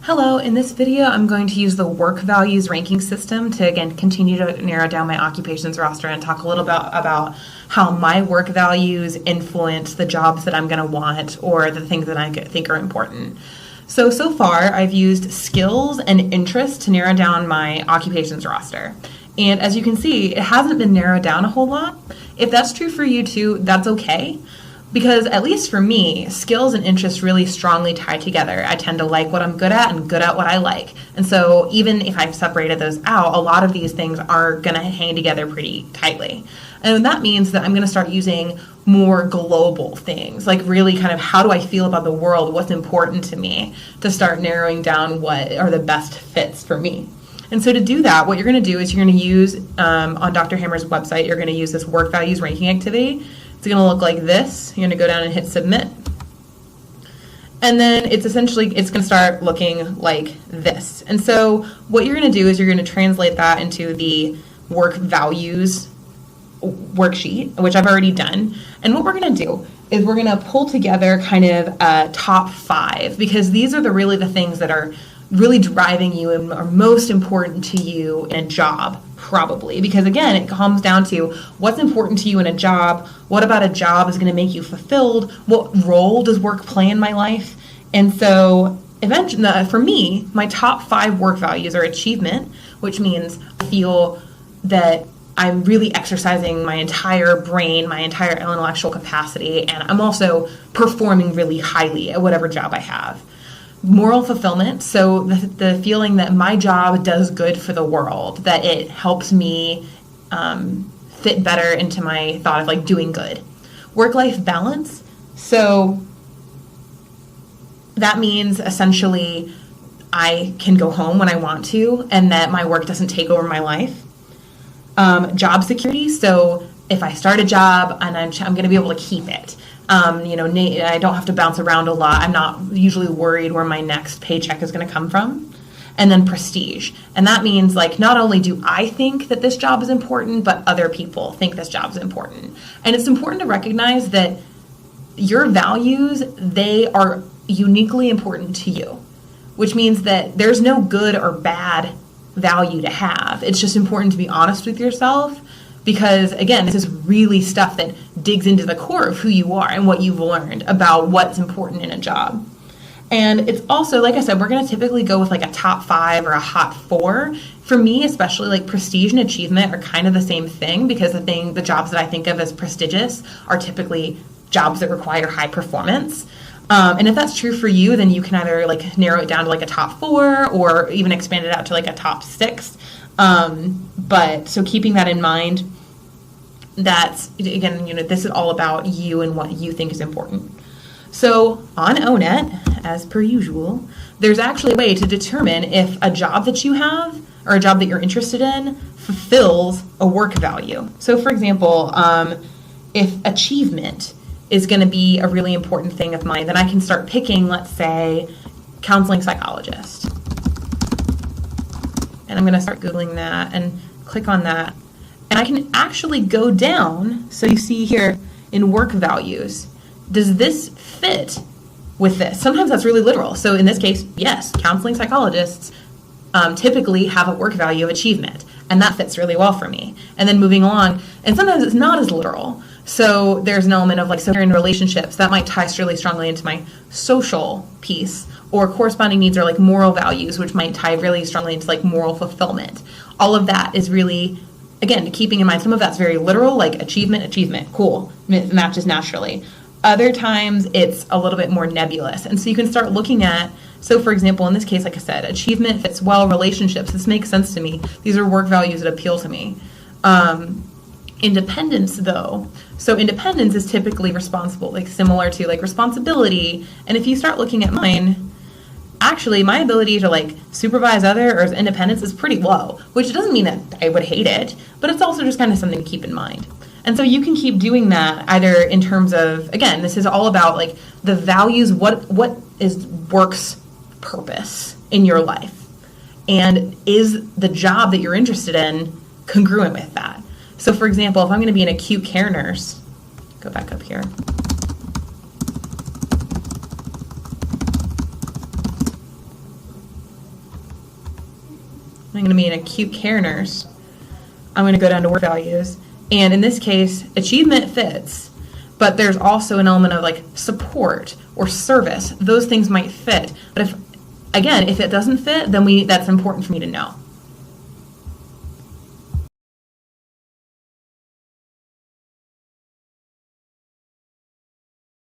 Hello, in this video I'm going to use the work values ranking system to again continue to narrow down my occupations roster and talk a little bit about how my work values influence the jobs that I'm going to want or the things that I think are important. So far I've used skills and interests to narrow down my occupations roster. And as you can see, it hasn't been narrowed down a whole lot. If that's true for you too, that's okay. Because at least for me, skills and interests really strongly tie together. I tend to like what I'm good at and good at what I like. And so even if I've separated those out, a lot of these things are going to hang together pretty tightly. And that means that I'm going to start using more global things, like really kind of how do I feel about the world, what's important to me, to start narrowing down what are the best fits for me. And so to do that, what you're going to do is you're going to use, on Dr. Hammer's website, you're going to use this work values ranking activity. It's going to look like this. You're going to go down and hit submit. And then it's going to start looking like this. And so what you're going to do is you're going to translate that into the work values worksheet, which I've already done. And what we're going to do is we're going to pull together kind of a top 5, because these are really the things that are really driving you and are most important to you in a job, probably. Because again, it comes down to what's important to you in a job, what about a job is going to make you fulfilled, what role does work play in my life. And so eventually, for me, my top 5 work values are achievement, which means I feel that I'm really exercising my entire brain, my entire intellectual capacity, and I'm also performing really highly at whatever job I have. Moral fulfillment, so the feeling that my job does good for the world, that it helps me fit better into my thought of like doing good. Work-life balance, so that means essentially I can go home when I want to and that my work doesn't take over my life. Job security, so if I start a job and I'm going to be able to keep it. I don't have to bounce around a lot. I'm not usually worried where my next paycheck is going to come from. And then prestige. And that means like not only do I think that this job is important, but other people think this job is important. And it's important to recognize that your values, they are uniquely important to you, which means that there's no good or bad value to have. It's just important to be honest with yourself. Because, again, this is really stuff that digs into the core of who you are and what you've learned about what's important in a job. And it's also, like I said, we're going to typically go with like a top 5 or a hot 4. For me, especially, like prestige and achievement are kind of the same thing, because the jobs that I think of as prestigious are typically jobs that require high performance. And if that's true for you, then you can either like narrow it down to like a top 4 or even expand it out to like a top 6. But so keeping that in mind, that's, again, this is all about you and what you think is important. So on ONET, as per usual, there's actually a way to determine if a job that you have or a job that you're interested in fulfills a work value. So for example, if achievement is going to be a really important thing of mine, then I can start picking, let's say, counseling psychologist. And I'm going to start Googling that and click on that. And I can actually go down. So you see here in work values, does this fit with this? Sometimes that's really literal. So in this case, yes, counseling psychologists typically have a work value of achievement. And that fits really well for me. And then moving along, and sometimes it's not as literal. So there's an element of like, so in relationships, that might tie really strongly into my social piece. Or corresponding needs are like moral values, which might tie really strongly into like moral fulfillment. All of that is really, again, keeping in mind, some of that's very literal, like achievement, cool, it matches naturally. Other times it's a little bit more nebulous. And so you can start looking at, so for example, in this case, like I said, achievement fits well, relationships, this makes sense to me. These are work values that appeal to me. Independence though, so independence is typically responsible, like similar to like responsibility. And if you start looking at mine, actually, my ability to like supervise other or independence is pretty low, which doesn't mean that I would hate it, but it's also just kind of something to keep in mind. And so you can keep doing that either in terms of, again, this is all about like the values, what is work's purpose in your life? And is the job that you're interested in congruent with that? So for example, if I'm going to be an acute care nurse, go back up here. I'm going to be an acute care nurse. I'm going to go down to work values. And in this case, achievement fits, but there's also an element of like support or service. Those things might fit. But if it doesn't fit, then that's important for me to know.